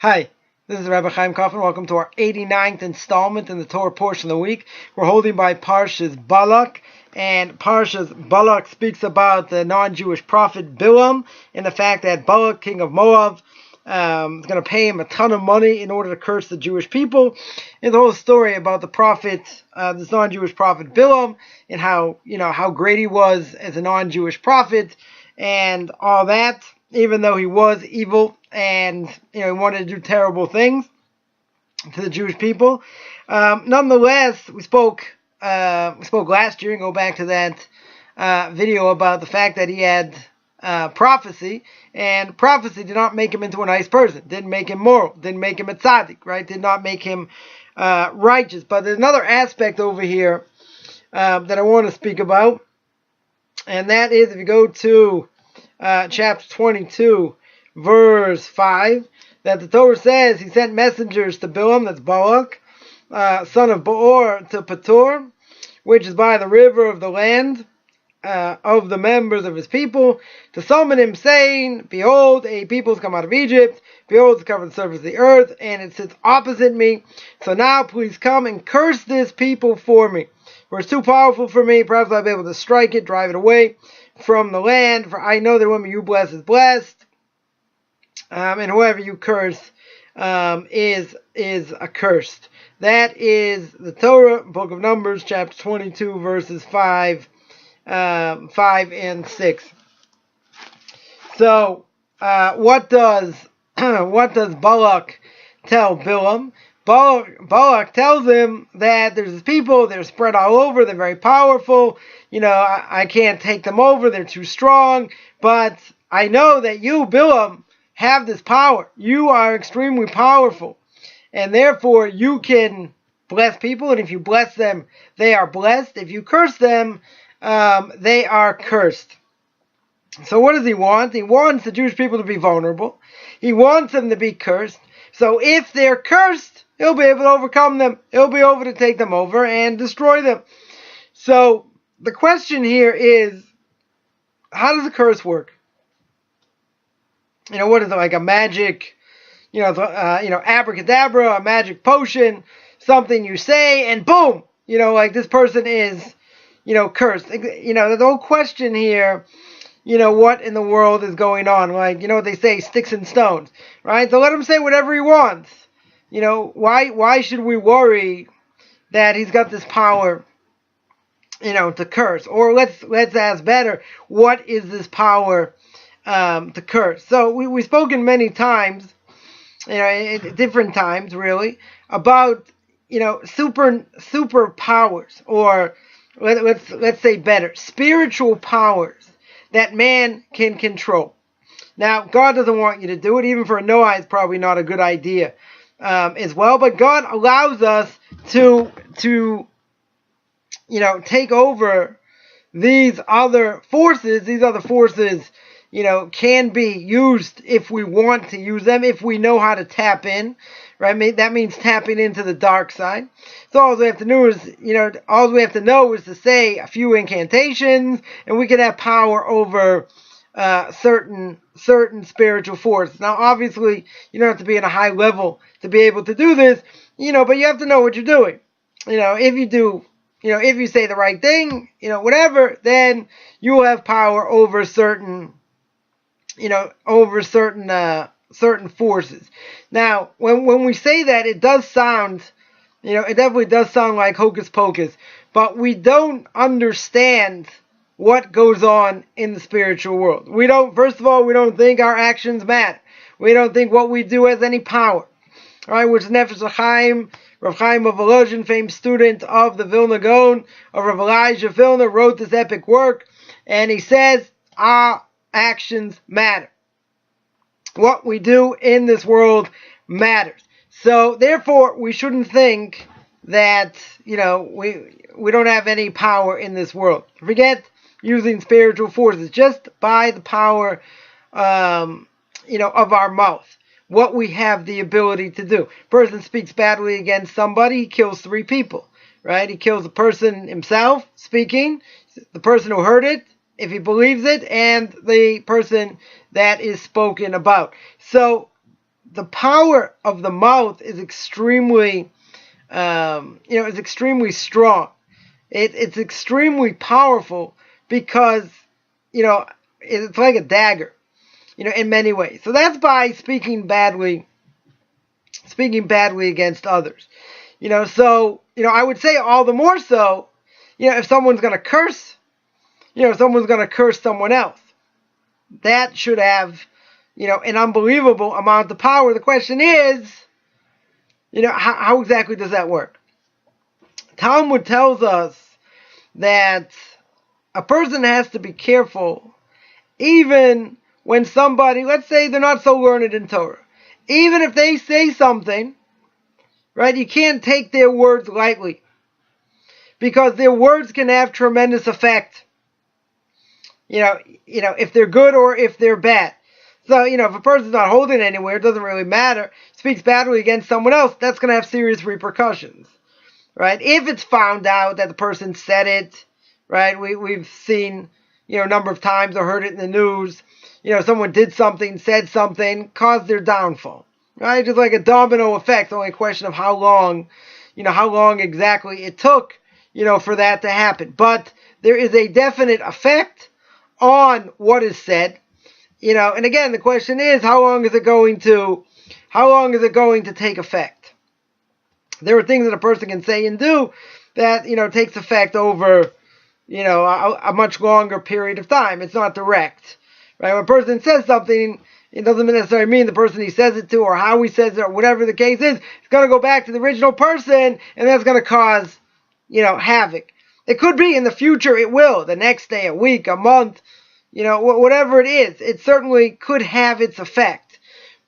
Hi, this is Rabbi Chaim Kaufman. Welcome to our 89th installment in the Torah portion of the week. We're holding by Parshas Balak, and Parshas Balak speaks about the non-Jewish prophet Bilaam and the fact that Balak, king of Moab, is going to pay him a ton of money in order to curse the Jewish people. And the whole story about the prophet, this non-Jewish prophet Bilaam, and how great he was as a non-Jewish prophet, and all that, even though he was evil and he wanted to do terrible things to the Jewish people. Nonetheless, we spoke last year, and go back to that video about the fact that he had prophecy, and prophecy did not make him into a nice person, didn't make him moral, didn't make him a tzaddik, right? Did not make him righteous. But there's another aspect over here that I want to speak about, and that is if you go to chapter 22, verse 5, that the Torah says he sent messengers to Bilaam, that's Balak, son of Beor, to Petor, which is by the river of the land of the members of his people, to summon him, saying, Behold, a people has come out of Egypt, behold, it's covered the surface of the earth, and it sits opposite me. So now please come and curse this people for me, for it's too powerful for me. Perhaps I'll be able to strike it, drive it away from the land, for I know that whoever you bless is blessed, and whoever you curse is accursed. That is the Torah, book of Numbers, chapter 22, verses 5 and 6. So, what does Balak tell Bilaam? Balak tells him that there's these people, they're spread all over, they're very powerful, I can't take them over, they're too strong, but I know that you, Bilaam, have this power. You are extremely powerful, and therefore you can bless people, and if you bless them, they are blessed. If you curse them, they are cursed. So what does he want? He wants the Jewish people to be vulnerable. He wants them to be cursed. So if they're cursed, he'll be able to overcome them. He'll be able to take them over and destroy them. So the question here is, how does a curse work? What is it, like a magic, abracadabra, a magic potion, something you say, and boom, like this person is, cursed. The whole question here, what in the world is going on? Like, they say sticks and stones, right? So let him say whatever he wants. Why should we worry that he's got this power, to curse? Or let's ask better, what is this power to curse? So we've spoken many times, at different times really, about super powers, or let's say better, spiritual powers that man can control. Now, God doesn't want you to do it. Even for a Noah, it's probably not a good idea as well. But God allows us to take over these other forces. These other forces, can be used if we want to use them, if we know how to tap in, right? That means tapping into the dark side. So all we have to do is, all we have to know is to say a few incantations, and we can have power over certain spiritual forces. Now, obviously, you don't have to be in a high level to be able to do this, but you have to know what you're doing. If you do, if you say the right thing, whatever, then you will have power over certain forces. Now, when we say that, it does sound, it definitely does sound like hocus pocus, but we don't understand what goes on in the spiritual world. First of all, we don't think our actions matter. We don't think what we do has any power. All right, which is Nefesh Chaim, Rav Chaim of Volozhin, famous student of the Vilna Gaon, of Rav Elijah Vilna, wrote this epic work, and he says, our actions matter. What we do in this world matters. So therefore, we shouldn't think that, we don't have any power in this world. Forget using spiritual forces, just by the power, of our mouth. What we have the ability to do. Person speaks badly against somebody, he kills 3 people, right? He kills the person himself speaking, the person who heard it, if he believes it, and the person that is spoken about. So the power of the mouth is extremely, is extremely strong. It's extremely powerful because, it's like a dagger, in many ways. So that's by speaking badly against others. I would say all the more so, if someone's going to curse, if someone's going to curse someone else, that should have, an unbelievable amount of power. The question is, how exactly does that work? Talmud tells us that a person has to be careful even when somebody, let's say they're not so learned in Torah, even if they say something, right, you can't take their words lightly, because their words can have tremendous effect, if they're good or if they're bad. So, if a person's not holding it anywhere, it doesn't really matter, speaks badly against someone else, that's going to have serious repercussions, right? If it's found out that the person said it, right, we've seen, a number of times or heard it in the news, someone did something, said something, caused their downfall, right? Just like a domino effect, only a question of how long exactly it took, for that to happen. But there is a definite effect on what is said, and again, the question is, how long is it going to take effect? There are things that a person can say and do that, takes effect over, a much longer period of time. It's not direct, right? When a person says something, it doesn't necessarily mean the person he says it to or how he says it or whatever the case is, it's going to go back to the original person, and that's going to cause, havoc. It could be in the future, it will, the next day, a week, a month, whatever it is, it certainly could have its effect.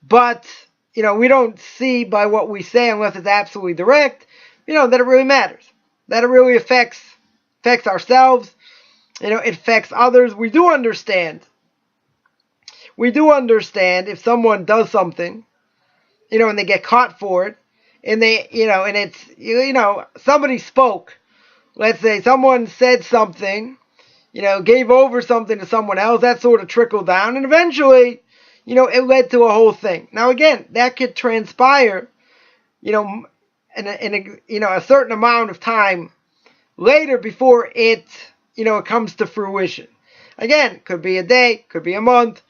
But, we don't see by what we say, unless it's absolutely direct, that it really matters, that it really affects ourselves, it affects others. We do understand if someone does something, and they get caught for it, and they, and it's, somebody spoke, let's say someone said something, gave over something to someone else, that sort of trickled down, and eventually, it led to a whole thing. Now again, that could transpire, in a certain amount of time later before it, it comes to fruition. Again, could be a day, could be a month,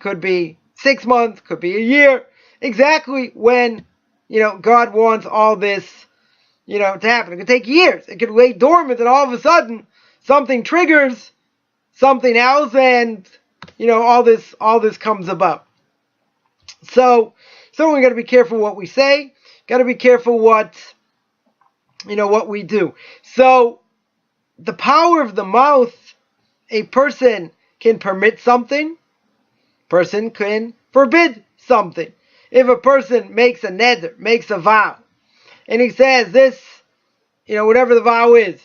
could be 6 months, could be a year. Exactly when, God wants all this, to happen. It could take years. It could lay dormant, and all of a sudden, something triggers something else, and, all this comes about. So we got to be careful what we say. Got to be careful what we do. So, the power of the mouth, a person can permit something, person can forbid something. If a person makes a neder, makes a vow, and he says this, whatever the vow is,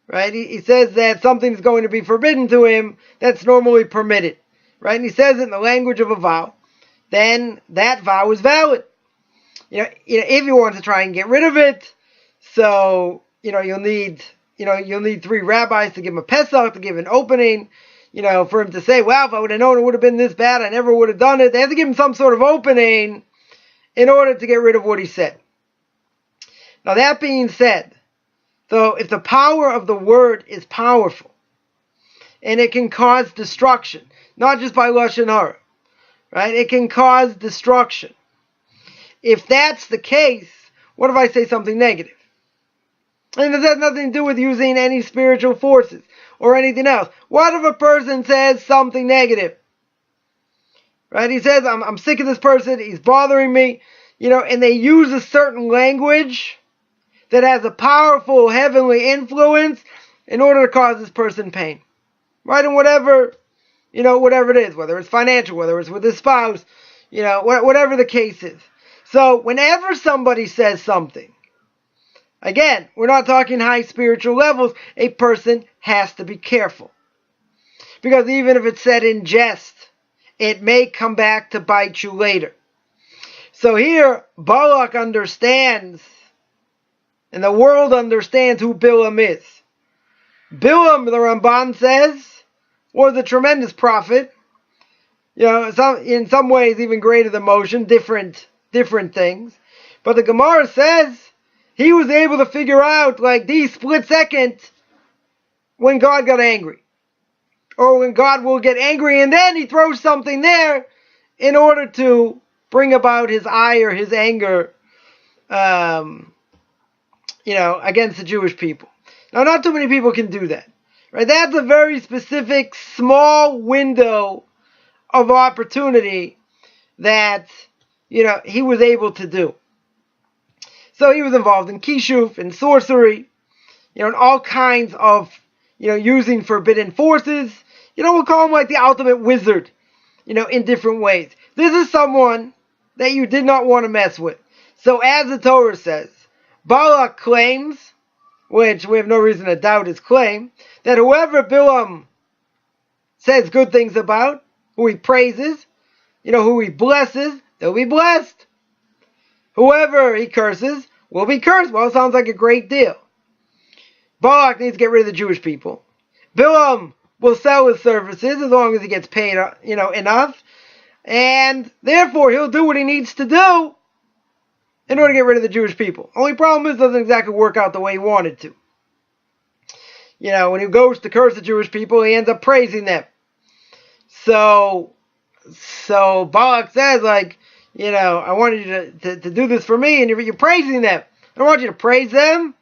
right? He says that something is going to be forbidden to him that's normally permitted, right? And he says it in the language of a vow, then that vow is valid. If you want to try and get rid of it, so, you'll need 3 rabbis to give him a Pesach, to give an opening, for him to say, well, if I would have known it would have been this bad, I never would have done it. They have to give him some sort of opening in order to get rid of what he said. Now, that being said, so if the power of the word is powerful, and it can cause destruction, not just by Lashon Hara, right? It can cause destruction. If that's the case, what if I say something negative? And this has nothing to do with using any spiritual forces or anything else. What if a person says something negative? Right? He says, I'm sick of this person, he's bothering me, and they use a certain language that has a powerful heavenly influence in order to cause this person pain. Right? And whatever it is, whether it's financial, whether it's with his spouse, whatever the case is. So whenever somebody says something, again, we're not talking high spiritual levels, a person has to be careful. Because even if it's said in jest, it may come back to bite you later. So here, Balak understands, and the world understands who Bilaam is. Bilaam, the Ramban says, was a tremendous prophet. In some ways even greater than Moshe, different different things. But the Gemara says he was able to figure out like the split second when God got angry. Or when God will get angry and then he throws something there in order to bring about his ire, his anger, against the Jewish people. Now, not too many people can do that. Right? That's a very specific, small window of opportunity that, he was able to do. So he was involved in kishuf, in sorcery, and all kinds of, using forbidden forces. We'll call him like the ultimate wizard, in different ways. This is someone that you did not want to mess with. So as the Torah says, Balak claims, which we have no reason to doubt his claim, that whoever Bilaam says good things about, who he praises, who he blesses, they'll be blessed. Whoever he curses will be cursed. Well, it sounds like a great deal. Balak needs to get rid of the Jewish people. Bilaam will sell his services as long as he gets paid, enough. And therefore, he'll do what he needs to do in order to get rid of the Jewish people. Only problem is it doesn't exactly work out the way he wanted to. When he goes to curse the Jewish people, he ends up praising them. So Balak says, I wanted you to do this for me, and you're praising them. I don't want you to praise them.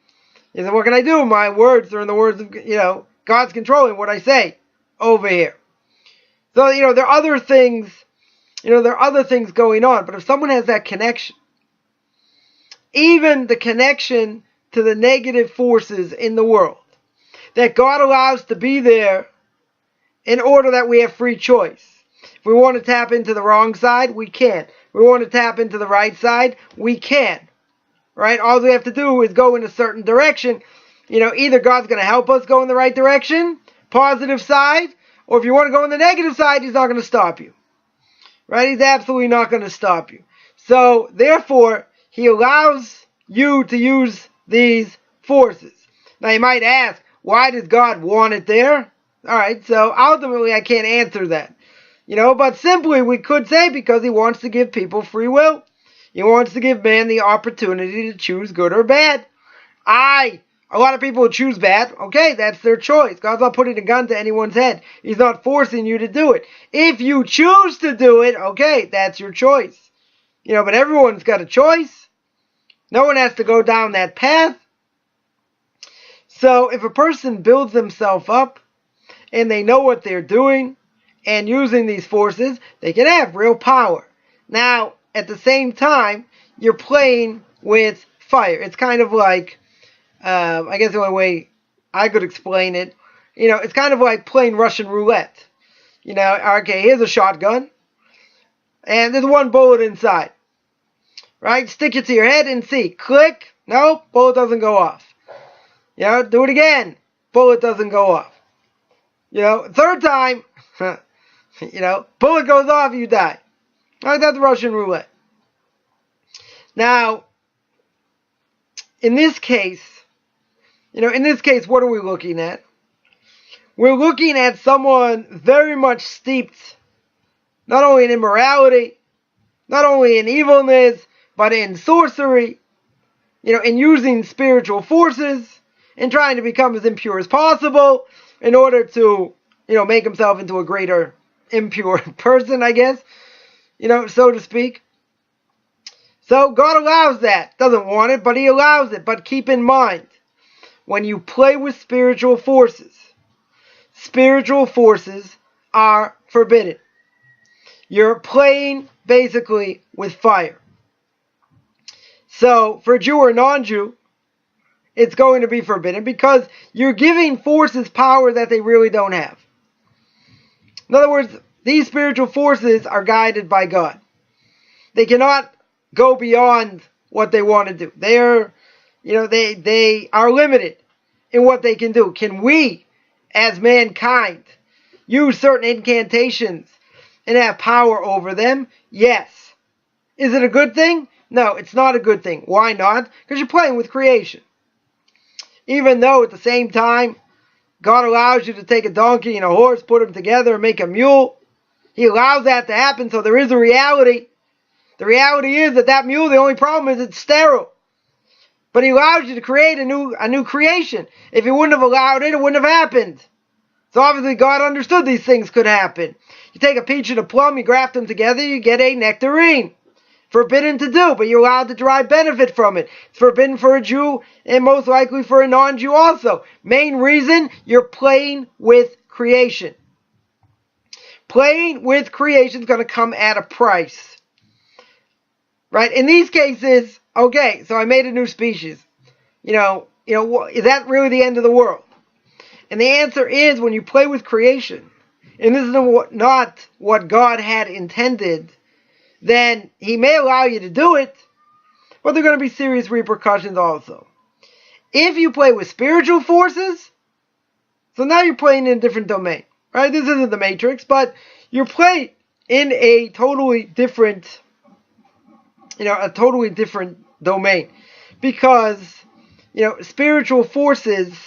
He said, what can I do? My words are in the words of, God's controlling what I say over here. So, there are other things, there are other things going on. But if someone has that connection, even the connection to the negative forces in the world, that God allows to be there in order that we have free choice. If we want to tap into the wrong side, we can. If we want to tap into the right side, we can. Right? All we have to do is go in a certain direction. Either God's going to help us go in the right direction, positive side, or if you want to go in the negative side, he's not going to stop you. Right? He's absolutely not going to stop you. So, therefore, he allows you to use these forces. Now, you might ask, why does God want it there? Alright, so ultimately I can't answer that. But simply we could say because he wants to give people free will. He wants to give man the opportunity to choose good or bad. A lot of people choose bad. Okay, that's their choice. God's not putting a gun to anyone's head. He's not forcing you to do it. If you choose to do it, okay, that's your choice. But everyone's got a choice. No one has to go down that path. So if a person builds themselves up and they know what they're doing and using these forces, they can have real power. Now, at the same time, you're playing with fire. It's kind of like, I guess the only way I could explain it, it's kind of like playing Russian roulette. Okay, here's a shotgun, and there's one bullet inside. Right? Stick it to your head and see. Click. Nope, bullet doesn't go off. Do it again. Bullet doesn't go off. Third time, bullet goes off, you die. All right, that's Russian roulette. Now, in this case, what are we looking at? We're looking at someone very much steeped, not only in immorality, not only in evilness, but in sorcery, in using spiritual forces, and trying to become as impure as possible in order to, make himself into a greater impure person, I guess, so to speak. So God allows that. Doesn't want it, but he allows it. But keep in mind, when you play with spiritual forces are forbidden. You're playing basically with fire. So for Jew or non-Jew, it's going to be forbidden because you're giving forces power that they really don't have. In other words, these spiritual forces are guided by God. They cannot go beyond what they want to do. They are limited in what they can do. Can we, as mankind, use certain incantations and have power over them? Yes. Is it a good thing? No, it's not a good thing. Why not? Because you're playing with creation. Even though at the same time, God allows you to take a donkey and a horse, put them together and make a mule. He allows that to happen, so there is a reality The reality is that mule, the only problem is it's sterile. But he allows you to create a new creation. If he wouldn't have allowed it, it wouldn't have happened. So obviously God understood these things could happen. You take a peach and a plum, you graft them together, you get a nectarine. Forbidden to do, but you're allowed to derive benefit from it. It's forbidden for a Jew and most likely for a non-Jew also. Main reason, you're playing with creation. Playing with creation is going to come at a price. Right? In these cases, okay, so I made a new species. Is that really the end of the world? And the answer is, when you play with creation, and this is not what God had intended, then he may allow you to do it, but there are going to be serious repercussions also. If you play with spiritual forces, so now you're playing in a different domain, right? This isn't the Matrix, but you're playing in a totally different domain. Because, spiritual forces,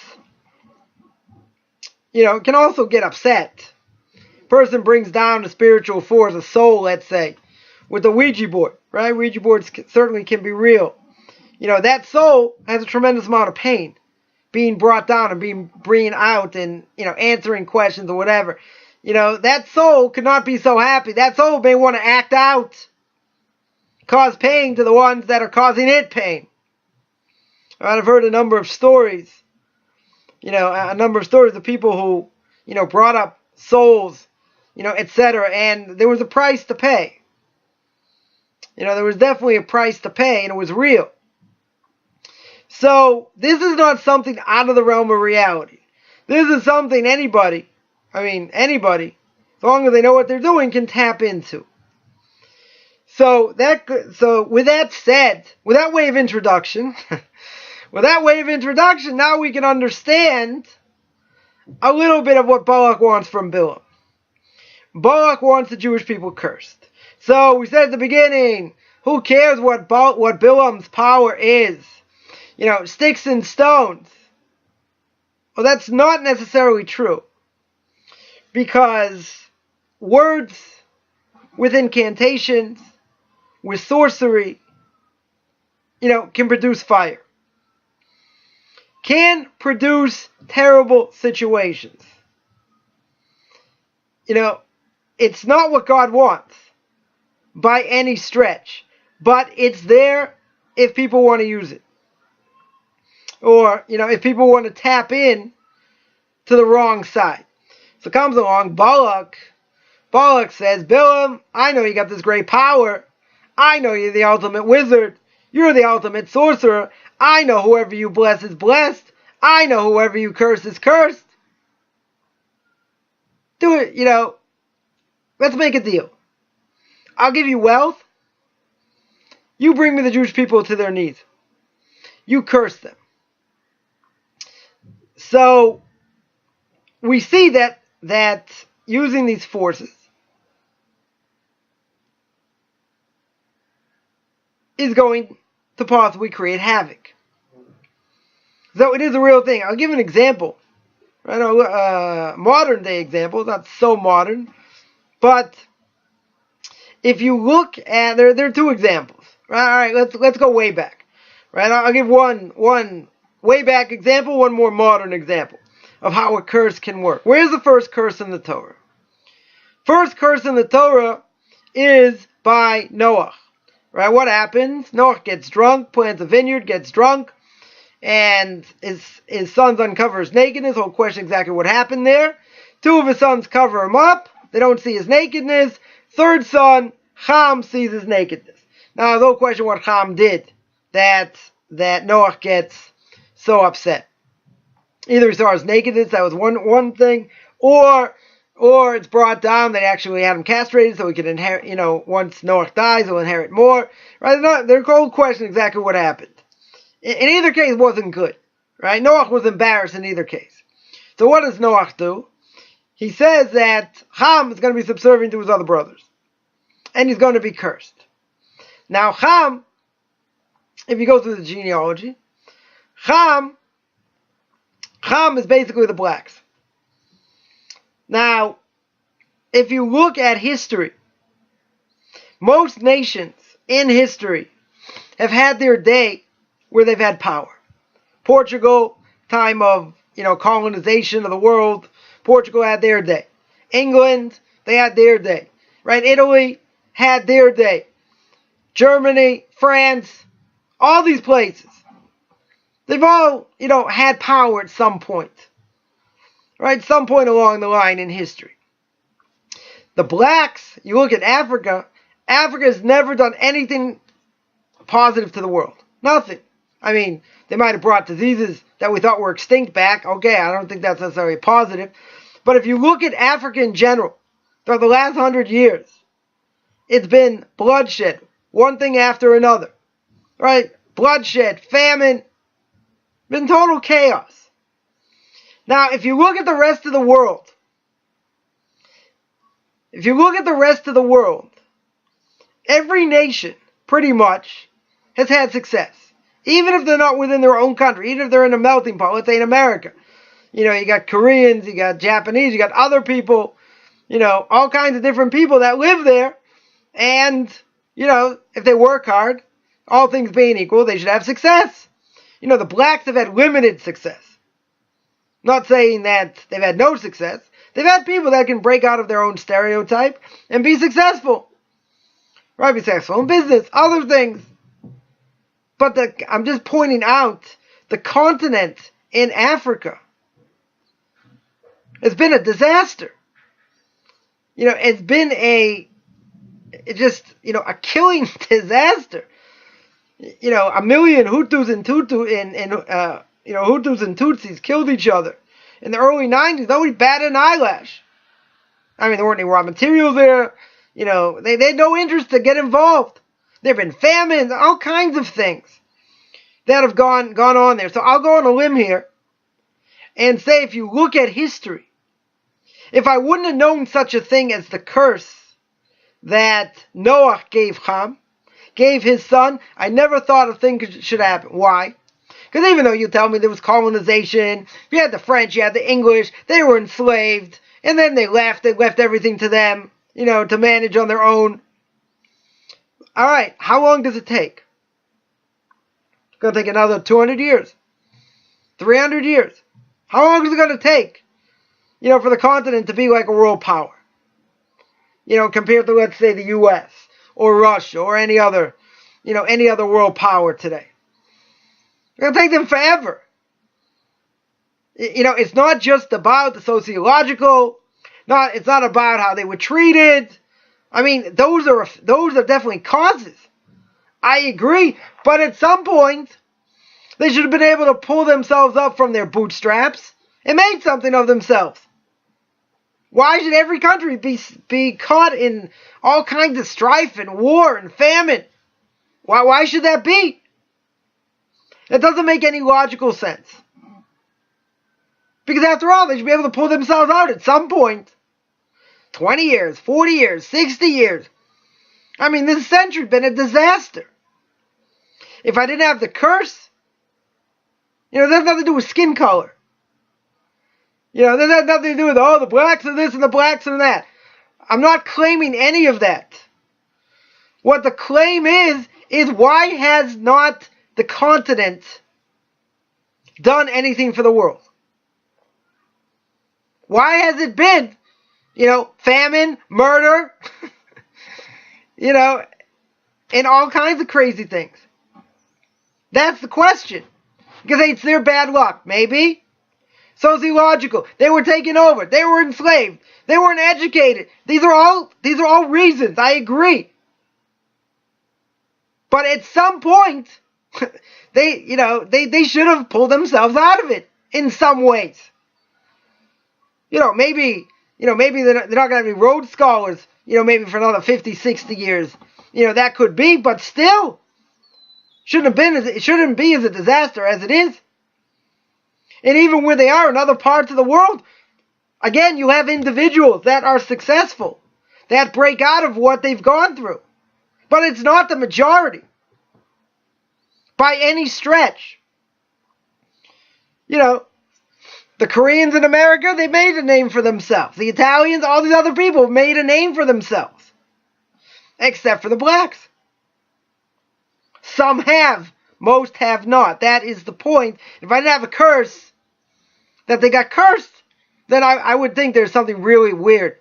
can also get upset. Person brings down a spiritual force, a soul, let's say, with the Ouija board, right? Ouija boards certainly can be real. That soul has a tremendous amount of pain being brought down and being bringing out and, answering questions or whatever. That soul could not be so happy. That soul may want to act out, cause pain to the ones that are causing it pain. I've heard a number of stories, of people who, brought up souls, etc. And there was a price to pay. There was definitely a price to pay, and it was real. So, this is not something out of the realm of reality. This is something anybody, as long as they know what they're doing, can tap into. So with that said, with that way of introduction, now we can understand a little bit of what Balak wants from Bilaam. Balak wants the Jewish people cursed. So we said at the beginning, who cares what Bilaam's power is? Sticks and stones. Well, that's not necessarily true. Because words with incantations, with sorcery, can produce fire. Can produce terrible situations. It's not what God wants by any stretch, but it's there if people want to use it. Or, if people want to tap in to the wrong side. So comes along Balak. Balak says, Bilaam, I know you got this great power. I know you're the ultimate wizard. You're the ultimate sorcerer. I know whoever you bless is blessed. I know whoever you curse is cursed. Do it, let's make a deal. I'll give you wealth. You bring me the Jewish people to their knees. You curse them. So, we see that using these forces is going to possibly create havoc. So it is a real thing. I'll give an example. Right? A modern day example, not so modern, but if you look at there are two examples. Right? All right, let's go way back. Right? I'll give one way back example, one more modern example of how a curse can work. Where's the first curse in the Torah? First curse in the Torah is by Noah. Right? What happens? Noah gets drunk, plants a vineyard, gets drunk, and his sons uncover his nakedness. Whole question exactly what happened there. Two of his sons cover him up. They don't see his nakedness. Third son, Ham, sees his nakedness. Now, the whole question what Ham did that Noah gets so upset. Either he saw his nakedness, that was one thing, or it's brought down that actually had him castrated so he could inherit, once Noah dies, he'll inherit more. Right? Their whole question exactly what happened. In either case, it wasn't good. Right? Noah was embarrassed in either case. So what does Noah do? He says that Ham is going to be subservient to his other brothers. And he's going to be cursed. Now Ham, if you go through the genealogy, Ham is basically the blacks. Now, if you look at history, most nations in history have had their day where they've had power. Portugal, time of, colonization of the world, Portugal had their day. England, they had their day. Right? Italy had their day. Germany, France, all these places. They've all, had power at some point. Right? Some point along the line in history. The blacks, you look at Africa, Africa has never done anything positive to the world. Nothing. I mean, they might have brought diseases that we thought were extinct back. Okay, I don't think that's necessarily positive. But if you look at Africa in general, throughout the last 100 years, it's been bloodshed, one thing after another. Right? Bloodshed, famine, been total chaos. Now, if you look at the rest of the world, every nation, pretty much, has had success. Even if they're not within their own country, even if they're in a melting pot, let's say in America. You got Koreans, you got Japanese, you got other people, all kinds of different people that live there. And, if they work hard, all things being equal, they should have success. The blacks have had limited success. Not saying that they've had no success. They've had people that can break out of their own stereotype and be successful. Right? Be successful in business, other things. But I'm just pointing out the continent in Africa has been a disaster. It's been a killing disaster. A million Hutus and Hutus and Tutsis killed each other in the early 90s. Nobody batted an eyelash. I mean, there weren't any raw materials there. They had no interest to get involved. There have been famines, all kinds of things that have gone on there. So I'll go on a limb here and say, if you look at history, if I wouldn't have known such a thing as the curse that Noah gave Ham, gave his son, I never thought a thing should happen. Why? Because even though you tell me there was colonization, you had the French, you had the English, they were enslaved, and then they left everything to them, to manage on their own. All right, how long does it take? It's going to take another 200 years, 300 years. How long is it going to take, for the continent to be like a world power? Compared to, let's say, the U.S. or Russia or any other world power today. It's going to take them forever. It's not just about the sociological. It's not about how they were treated. I mean, those are definitely causes. I agree. But at some point, they should have been able to pull themselves up from their bootstraps and make something of themselves. Why should every country be caught in all kinds of strife and war and famine? Why should that be? It doesn't make any logical sense. Because after all, they should be able to pull themselves out at some point. 20 years, 40 years, 60 years. I mean, this century's been a disaster. If I didn't have the curse, it has nothing to do with skin color. That has nothing to do with, the blacks are this and the blacks are that. I'm not claiming any of that. What the claim is why has not the continent done anything for the world? Why has it been, famine, murder, and all kinds of crazy things? That's the question. Because it's their bad luck, maybe. Sociological. They were taken over. They were enslaved. They weren't educated. These are all reasons. I agree. But at some point, they should have pulled themselves out of it in some ways. Maybe they're not going to have any Rhodes Scholars, maybe for another 50, 60 years. That could be, but still, shouldn't be as a disaster as it is. And even where they are in other parts of the world, again, you have individuals that are successful, that break out of what they've gone through. But it's not the majority. By any stretch. The Koreans in America, they made a name for themselves. The Italians, all these other people made a name for themselves. Except for the blacks. Some have. Most have not. That is the point. If I didn't have a curse, that they got cursed, then I would think there's something really weird.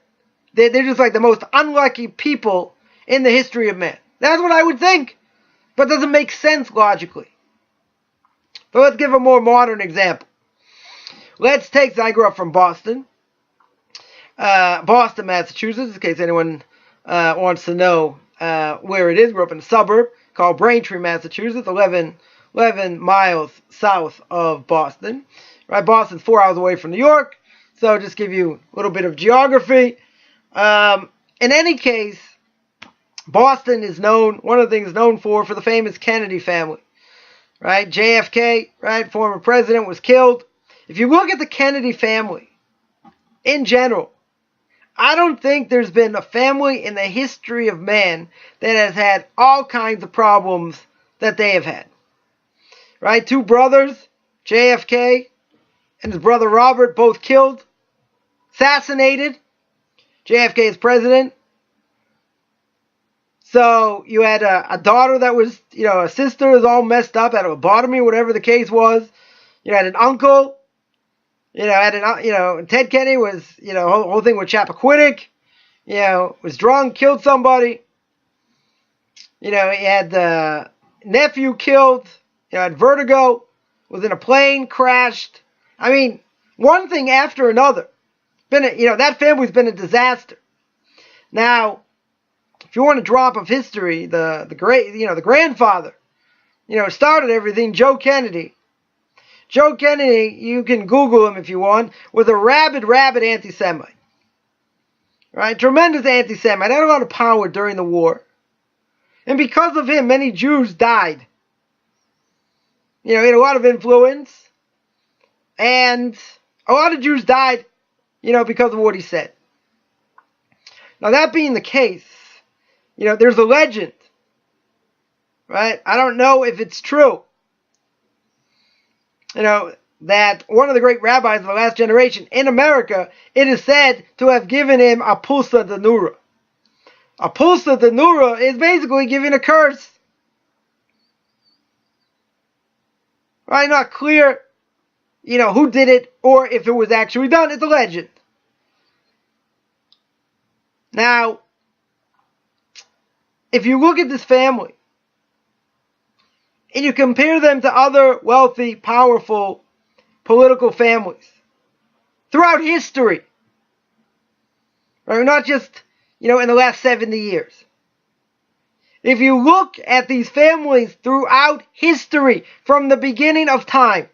They're just like the most unlucky people in the history of man. That's what I would think. But it doesn't make sense logically. But let's give a more modern example. Let's take, I grew up from Boston. Boston, Massachusetts, in case anyone wants to know where it is. Grew up in a suburb called Braintree, Massachusetts, 11 miles south of Boston. Right, Boston's 4 hours away from New York, so just give you a little bit of geography. In any case, Boston is known, one of the things known for the famous Kennedy family. Right, JFK, right, former president, was killed. If you look at the Kennedy family, in general, I don't think there's been a family in the history of man that has had all kinds of problems that they have had. Right? 2 brothers, JFK and his brother Robert, both killed, assassinated. JFK is president. So you had a daughter that was, a sister was all messed up, had a lobotomy, whatever the case was. You had an uncle. Ted Kennedy was, whole thing with Chappaquiddick, was drunk, killed somebody. He had the nephew killed, had vertigo, was in a plane, crashed. I mean, one thing after another. That family's been a disaster. Now, if you want a drop of history, the grandfather, started everything, Joe Kennedy. Joe Kennedy, you can Google him if you want, was a rabid anti-Semite. Right? Tremendous anti-Semite. Had a lot of power during the war. And because of him, many Jews died. He had a lot of influence. And a lot of Jews died, because of what he said. Now, that being the case, there's a legend. Right? I don't know if it's true. That one of the great rabbis of the last generation in America, it is said to have given him a pulsa denura. A pulsa denura is basically giving a curse. Right? Not clear, who did it or if it was actually done. It's a legend. Now, if you look at this family, and you compare them to other wealthy, powerful, political families throughout history, right? Not just, in the last 70 years. If you look at these families throughout history, from the beginning of time,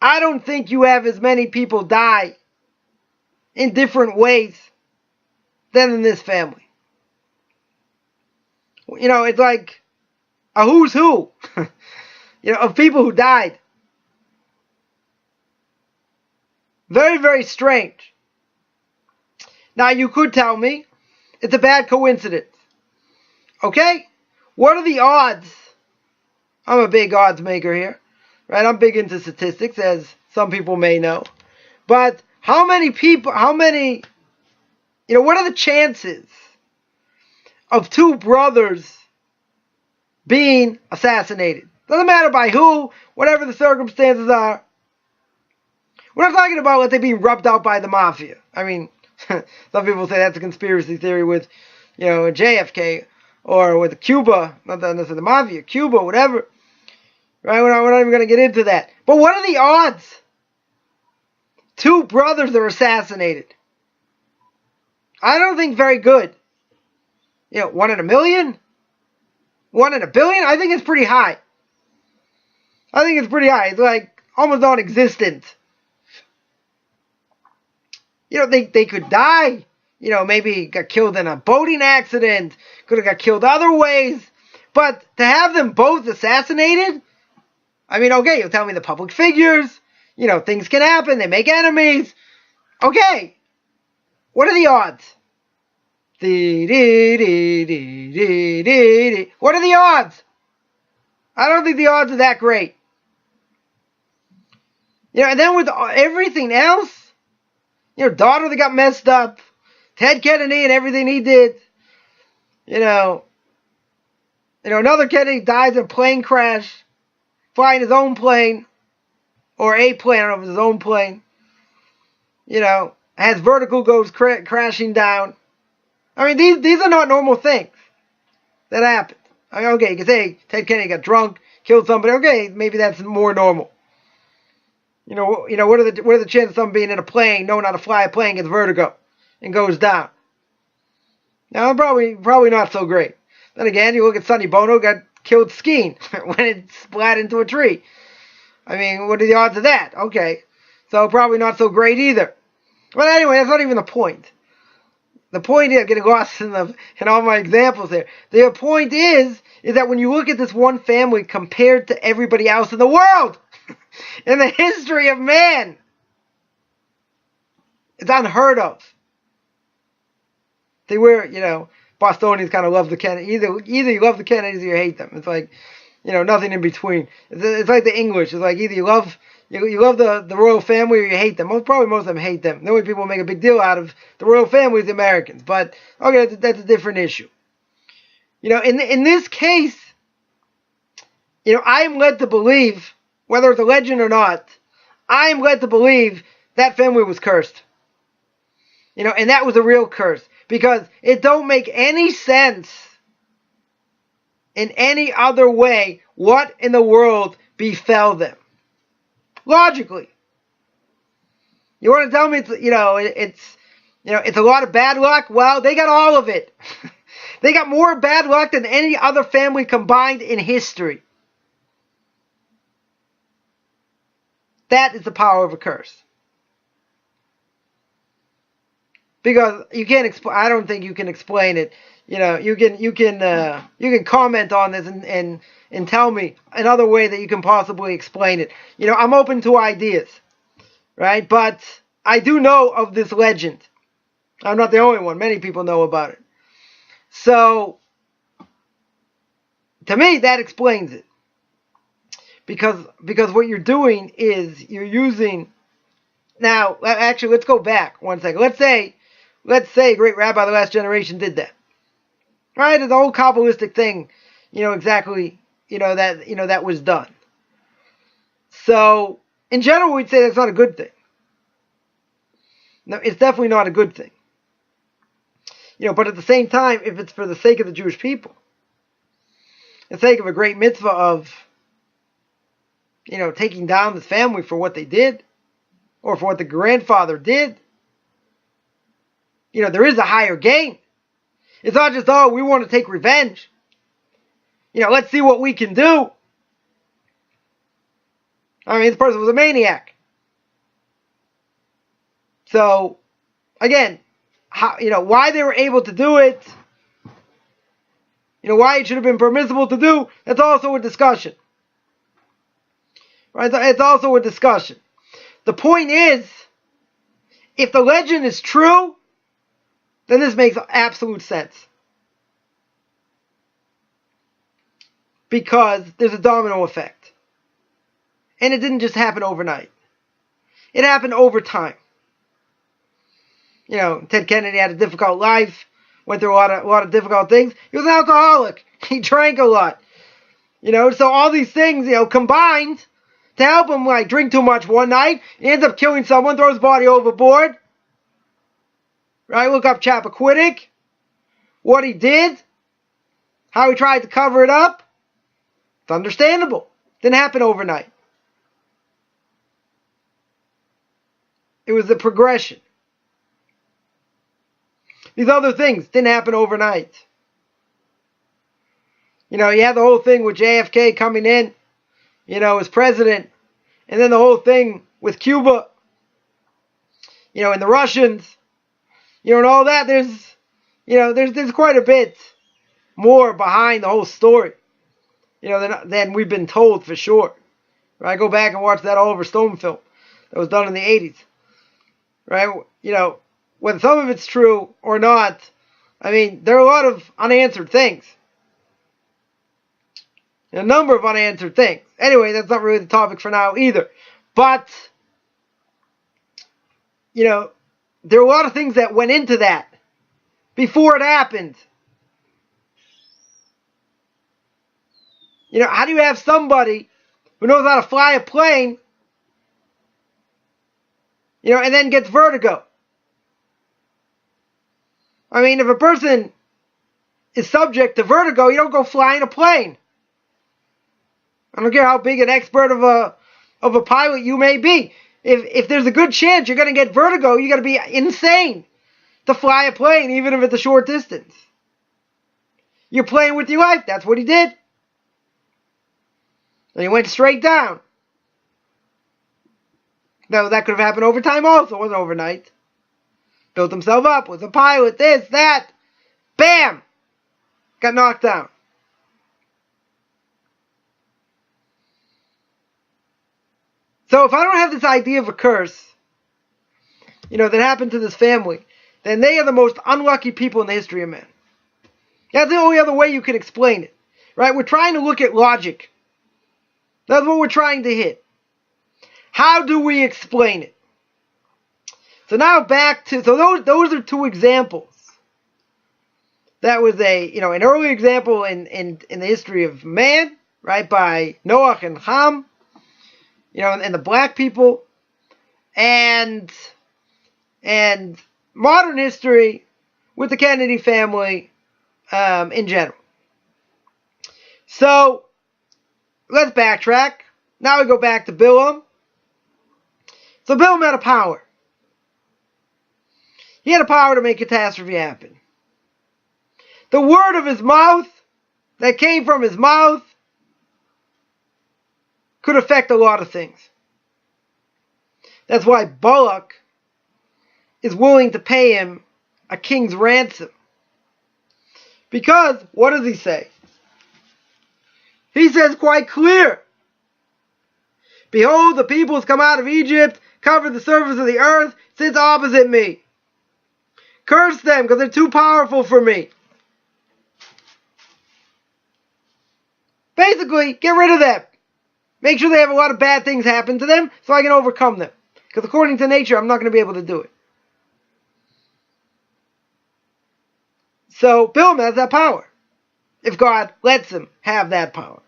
I don't think you have as many people die in different ways than in this family. It's like a who's who, of people who died. Very, very strange. Now, you could tell me it's a bad coincidence. Okay? What are the odds? I'm a big odds maker here. Right? I'm big into statistics, as some people may know. But what are the chances of 2 brothers being assassinated? Doesn't matter by who, whatever the circumstances are. We're not talking about, let's say, being rubbed out by the mafia. I mean, some people say that's a conspiracy theory with, JFK, or with Cuba, not necessarily the mafia, Cuba, whatever. Right? We're not even going to get into that. But what are the odds? 2 brothers are assassinated. I don't think very good. 1 in a million? 1 in a billion? I think it's pretty high. It's like almost non-existent. They could die. Maybe got killed in a boating accident. Could have got killed other ways. But to have them both assassinated? I mean, okay, you'll tell me the public figures. Things can happen. They make enemies. Okay. What are the odds? What are the odds? I don't think the odds are that great. And then with everything else, daughter that got messed up, Ted Kennedy and everything he did, Another Kennedy dies in a plane crash, flying his own plane, or a plane, I don't know if it's his own plane. Has vertical, goes crashing down. I mean, these are not normal things that happen. I mean, okay, you can say Ted Kennedy got drunk, killed somebody. Okay, maybe that's more normal. What are the chances of someone being in a plane, knowing how to fly a plane, gets vertigo and goes down? Now, probably not so great. Then again, you look at Sonny Bono, got killed skiing when it splat into a tree. I mean, what are the odds of that? Okay, so probably not so great either. But anyway, that's not even the point. The point is, getting lost in all my examples here. The point is that when you look at this one family compared to everybody else in the world, in the history of man, it's unheard of. They were, Bostonians kind of love the Kennedys. Either you love the Kennedys or you hate them. It's like, nothing in between. It's like the English. It's like either you love the royal family or you hate them. Probably most of them hate them. The only people who make a big deal out of the royal family is the Americans. But, okay, that's a different issue. In this case, I am led to believe, whether it's a legend or not, I am led to believe that family was cursed. And that was a real curse. Because it don't make any sense in any other way what in the world befell them. Logically. You want to tell me it's a lot of bad luck? Well, they got all of it. They got more bad luck than any other family combined in history. That is the power of a curse. Because you can't I don't think you can explain it. You can comment on this and tell me another way that you can possibly explain it. I'm open to ideas, right? But I do know of this legend. I'm not the only one. Many people know about it. So, to me, that explains it. Because what you're doing is you're using. Now, actually, let's go back one second. Let's say a great rabbi of the last generation did that. Right? The whole Kabbalistic thing, exactly, that was done. So, in general, we'd say that's not a good thing. No, it's definitely not a good thing. But at the same time, if it's for the sake of the Jewish people, the sake of a great mitzvah of, taking down this family for what they did, or for what the grandfather did, there is a higher gain. It's not just, we want to take revenge. Let's see what we can do. I mean, this person was a maniac. So, again, why they were able to do it, why it should have been permissible to do, that's also a discussion. Right? It's also a discussion. The point is, if the legend is true, then this makes absolute sense. Because there's a domino effect. And it didn't just happen overnight. It happened over time. Ted Kennedy had a difficult life, went through a lot of difficult things. He was an alcoholic. He drank a lot. So all these things, combined to help him, drink too much one night. He ends up killing someone, throws his body overboard. Right? Look up Chappaquiddick. What he did. How he tried to cover it up. It's understandable. Didn't happen overnight. It was the progression. These other things didn't happen overnight. You had the whole thing with JFK coming in, as president. And then the whole thing with Cuba, and the Russians. And all that, there's quite a bit more behind the whole story, than we've been told for sure. Right? Go back and watch that Oliver Stone film that was done in the 80s. Right? Whether some of it's true or not, I mean, there are a lot of unanswered things. A number of unanswered things. Anyway, that's not really the topic for now either. But, there are a lot of things that went into that before it happened. How do you have somebody who knows how to fly a plane, and then gets vertigo? I mean, if a person is subject to vertigo, you don't go flying a plane. I don't care how big an expert of a pilot you may be. If there's a good chance you're going to get vertigo, you got to be insane to fly a plane, even if it's a short distance. You're playing with your life. That's what he did. And he went straight down. Now, that could have happened over time also. It wasn't overnight. Built himself up, was a pilot, this, that. Bam! Got knocked down. So if I don't have this idea of a curse, that happened to this family, then they are the most unlucky people in the history of man. That's the only other way you can explain it. Right? We're trying to look at logic. That's what we're trying to hit. How do we explain it? So now back to, those are two examples. That was an early example in the history of man, right, by Noach and Ham, and the black people, and modern history with the Kennedy family in general. So let's backtrack. Now we go back to Bilaam. So Bilaam had a power. He had a power to make catastrophe happen. The word of his mouth, that came from his mouth, could affect a lot of things. That's why Balak is willing to pay him a king's ransom. Because, what does he say? He says quite clear, "Behold, the peoples come out of Egypt, cover the surface of the earth, sit opposite me. Curse them, because they're too powerful for me." Basically, get rid of them. Make sure they have a lot of bad things happen to them so I can overcome them. Because according to nature, I'm not going to be able to do it. So, Bilaam has that power. If God lets him have that power.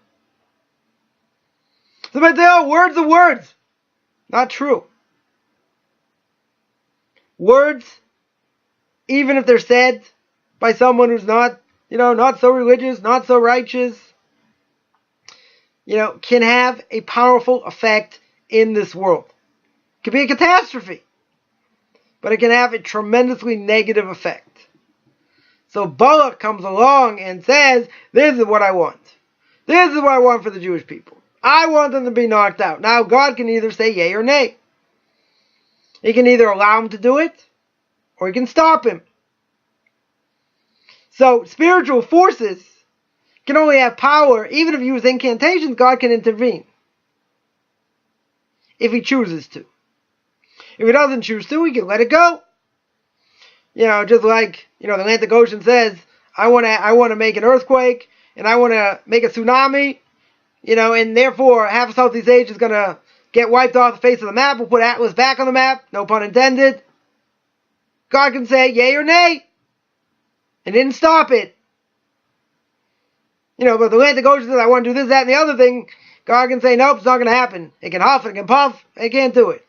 Somebody say, "Oh, words are words." Not true. Words, even if they're said by someone who's not, not so religious, not so righteous, can have a powerful effect in this world. It can be a catastrophe, but it can have a tremendously negative effect. So Balak comes along and says, "This is what I want. This is what I want for the Jewish people. I want them to be knocked out." Now God can either say yay or nay. He can either allow him to do it, or he can stop him. So spiritual forces can only have power, even if you use incantations, God can intervene. If he chooses to. If he doesn't choose to, he can let it go. Just like, the Atlantic Ocean says, I want to make an earthquake, and I want to make a tsunami, and therefore half of Southeast Asia is going to get wiped off the face of the map. We'll put Atlas back on the map, no pun intended. God can say yay or nay, and didn't stop it. But the Atlantic Ocean says, I want to do this, that, and the other thing. God can say, nope, it's not going to happen. It can huff, it can puff, it can't do it.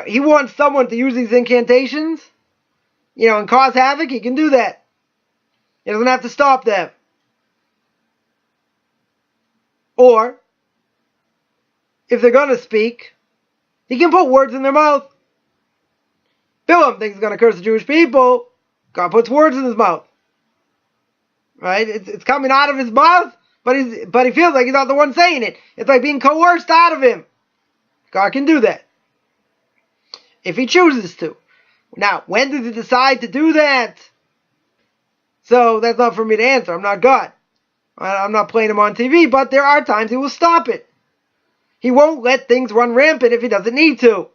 He wants someone to use these incantations, and cause havoc. He can do that. He doesn't have to stop them. Or, if they're going to speak, he can put words in their mouth. Bilaam thinks he's going to curse the Jewish people. God puts words in his mouth. Right? It's coming out of his mouth, but he feels like he's not the one saying it. It's like being coerced out of him. God can do that. If he chooses to. Now, when does he decide to do that? So, that's not for me to answer. I'm not God. I'm not playing him on TV, but there are times he will stop it. He won't let things run rampant if he doesn't need to.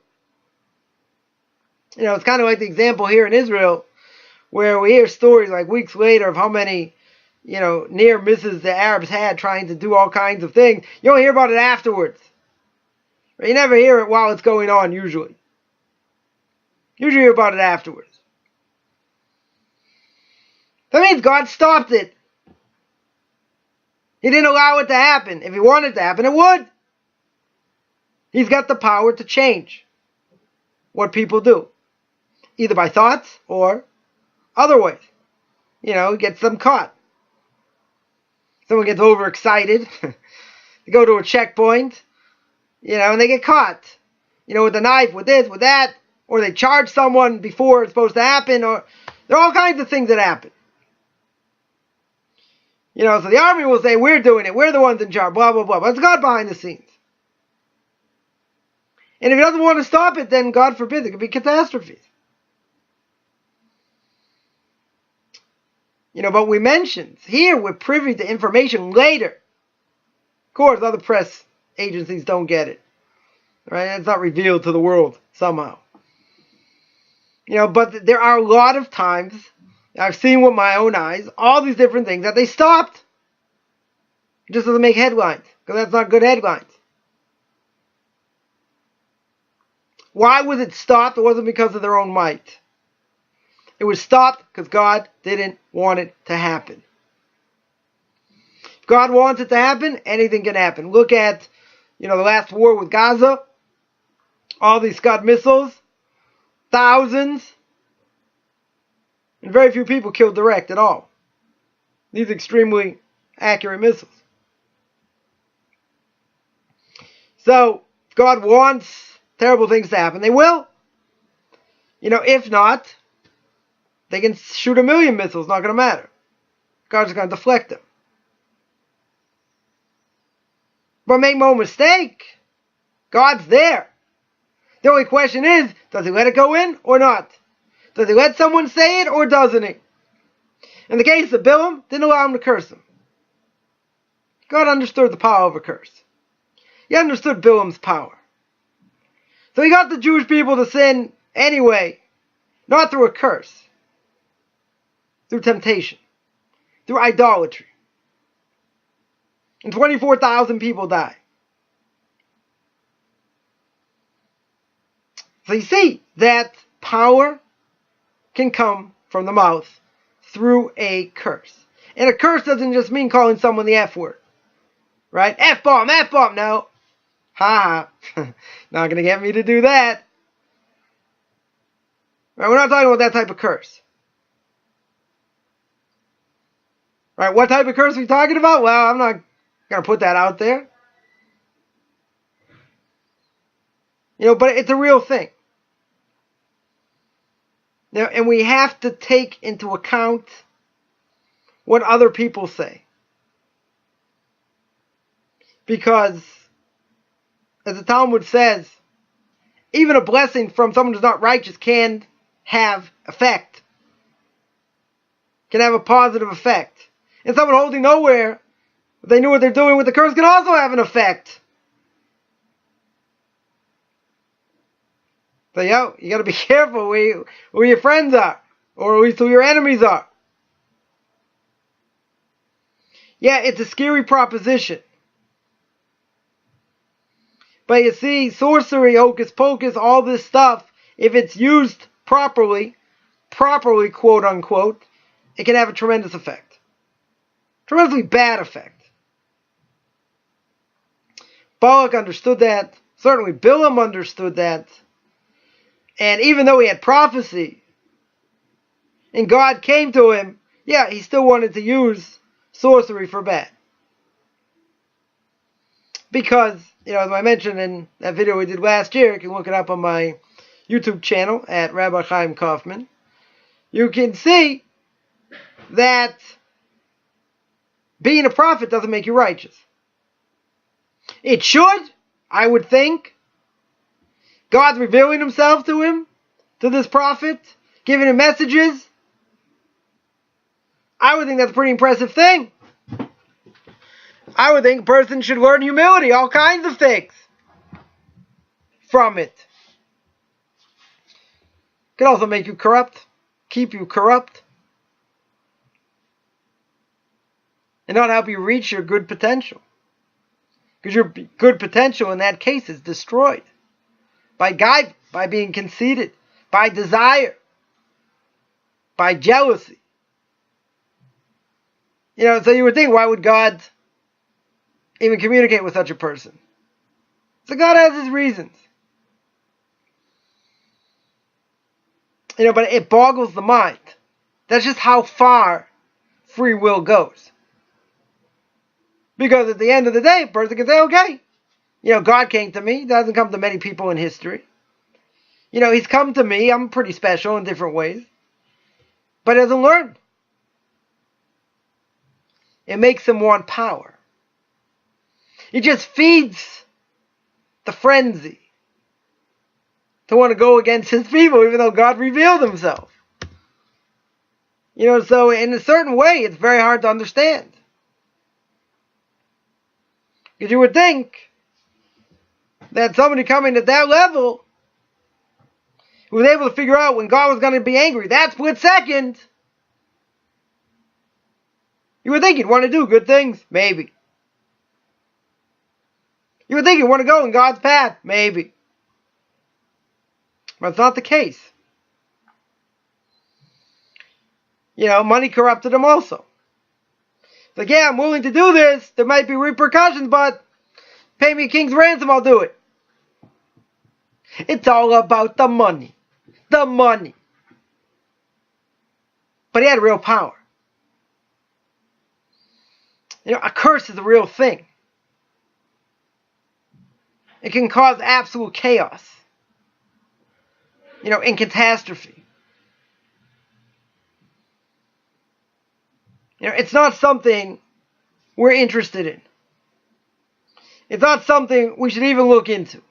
It's kind of like the example here in Israel, where we hear stories like weeks later of how many, near misses the Arabs had trying to do all kinds of things. You don't hear about it afterwards. You never hear it while it's going on, usually. Usually you hear about it afterwards. That means God stopped it. He didn't allow it to happen. If he wanted it to happen, it would. He's got the power to change what people do, either by thoughts or other ways. He gets them caught. Someone gets overexcited. They go to a checkpoint, and they get caught. With a knife, with this, with that. Or they charge someone before it's supposed to happen. Or there are all kinds of things that happen. So the army will say, we're doing it. We're the ones in charge. Blah, blah, blah. But it's God behind the scenes. And if he doesn't want to stop it, then God forbid, there could be catastrophes. But we mentioned, here we're privy to information later. Of course, other press agencies don't get it. Right? It's not revealed to the world somehow. But there are a lot of times, I've seen with my own eyes, all these different things that they stopped. It just doesn't make headlines, because that's not good headlines. Why was it stopped? It wasn't because of their own might. It was stopped because God didn't want it to happen. If God wants it to happen, anything can happen. Look at, the last war with Gaza. All these Scud missiles. Thousands. And very few people killed direct at all. These extremely accurate missiles. So, if God wants terrible things to happen, they will. If not, they can shoot 1,000,000 missiles, not going to matter. God's going to deflect them. But make no mistake, God's there. The only question is, does he let it go in or not? Does he let someone say it or doesn't he? In the case of Bilaam, didn't allow him to curse him. God understood the power of a curse. He understood Bilaam's power. So he got the Jewish people to sin anyway, not through a curse, through temptation, through idolatry. And 24,000 people die. So you see that power can come from the mouth through a curse. And a curse doesn't just mean calling someone the F word. Right? F-bomb, F-bomb. No. Ha ha. Not going to get me to do that. Right? We're not talking about that type of curse. Right? What type of curse are we talking about? Well, I'm not going to put that out there. But it's a real thing. Now, and we have to take into account what other people say. Because, as the Talmud says, even a blessing from someone who's not righteous can have effect. Can have a positive effect. And someone holding nowhere, if they knew what they're doing with the curse, can also have an effect. So, you got to be careful who your friends are, or at least who your enemies are. Yeah, it's a scary proposition. But you see, sorcery, hocus pocus, all this stuff, if it's used properly, quote unquote, it can have a tremendous effect. Tremendously bad effect. Balak understood that. Certainly Bilaam understood that. And even though he had prophecy, and God came to him, he still wanted to use sorcery for bad. Because, as I mentioned in that video we did last year, you can look it up on my YouTube channel at Rabbi Chaim Kaufman. You can see that being a prophet doesn't make you righteous. It should, I would think. God's revealing himself to him, to this prophet, giving him messages. I would think that's a pretty impressive thing. I would think a person should learn humility, all kinds of things from it. It could also make you corrupt, keep you corrupt, and not help you reach your good potential. Because your good potential in that case is destroyed. By being conceited, by desire, by jealousy. So you would think, why would God even communicate with such a person. So God has his reasons. But it boggles the mind. That's just how far free will goes. Because at the end of the day, a person can say, okay, God came to me. He doesn't come to many people in history. He's come to me. I'm pretty special in different ways. But he hasn't learned. It makes him want power. It just feeds the frenzy to want to go against his people, even though God revealed himself. So in a certain way, it's very hard to understand. Because you would think that somebody coming at that level who was able to figure out when God was going to be angry, that split second, you would think he'd want to do good things. Maybe. You would think he'd want to go in God's path. Maybe. But it's not the case. Money corrupted him also. It's like, yeah, I'm willing to do this. There might be repercussions, but pay me a king's ransom, I'll do it. It's all about the money. The money. But he had real power. A curse is a real thing. It can cause absolute chaos. And catastrophe. It's not something we're interested in. It's not something we should even look into.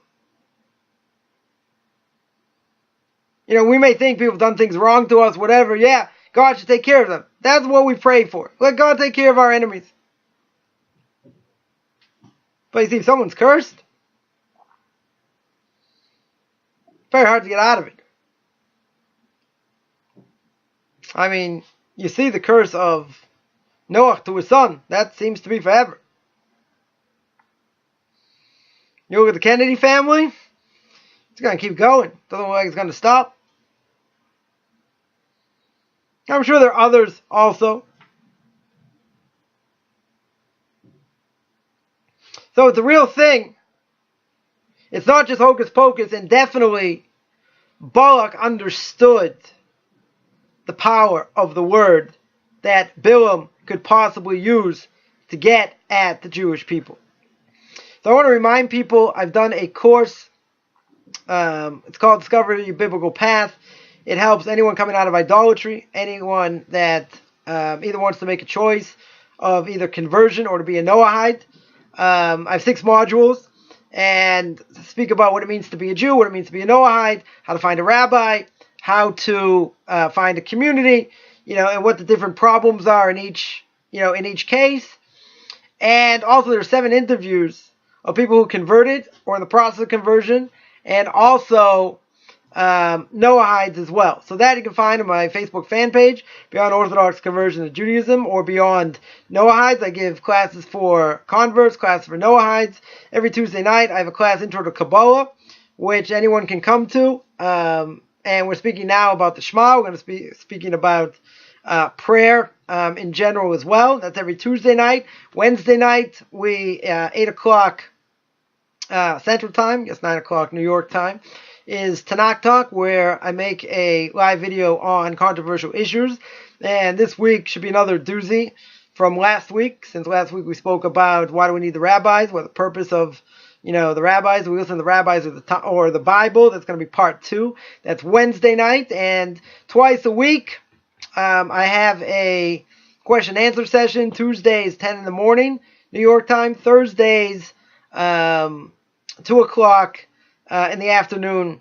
We may think people have done things wrong to us, whatever. Yeah, God should take care of them. That's what we pray for. Let God take care of our enemies. But you see, if someone's cursed, very hard to get out of it. You see the curse of Noah to his son. That seems to be forever. You look at the Kennedy family, it's going to keep going. Doesn't look like it's going to stop. I'm sure there are others also. So it's a real thing. It's not just hocus pocus, and definitely Balak understood the power of the word that Bilaam could possibly use to get at the Jewish people. So I want to remind people, I've done a course. It's called Discover Your Biblical Path. It helps anyone coming out of idolatry, anyone that either wants to make a choice of either conversion or to be a Noahide. I have 6 modules and speak about what it means to be a Jew, what it means to be a Noahide, how to find a rabbi, how to find a community, and what the different problems are in each case. And also there are 7 interviews of people who converted or in the process of conversion, and also Noahides as well. So that you can find on my Facebook fan page, Beyond Orthodox Conversion to Judaism, or Beyond Noahides. I give classes for converts, classes for Noahides. Every Tuesday night I have a class, Intro to Kabbalah, which anyone can come to. And we're speaking now about the Shema. We're going to be speaking about prayer in general as well. That's every Tuesday night. Wednesday night, we 8 o'clock Central Time, I guess 9 o'clock New York time, is Tanakh Talk, where I make a live video on controversial issues. And this week should be another doozy from last week, since last week we spoke about why do we need the rabbis, what the purpose of the rabbis. We listen to the rabbis or the Bible. That's going to be part 2. That's Wednesday night. And twice a week, I have a question and answer session. Tuesdays, 10 in the morning, New York time. Thursdays, 2 o'clock in the afternoon,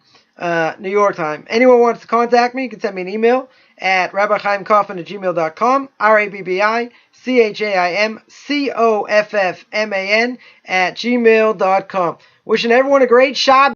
New York time. Anyone wants to contact me, you can send me an email at rabbichaimkoffman@gmail.com, RABBICHAIMCOFFMAN @gmail.com. Wishing everyone a great Shabbat.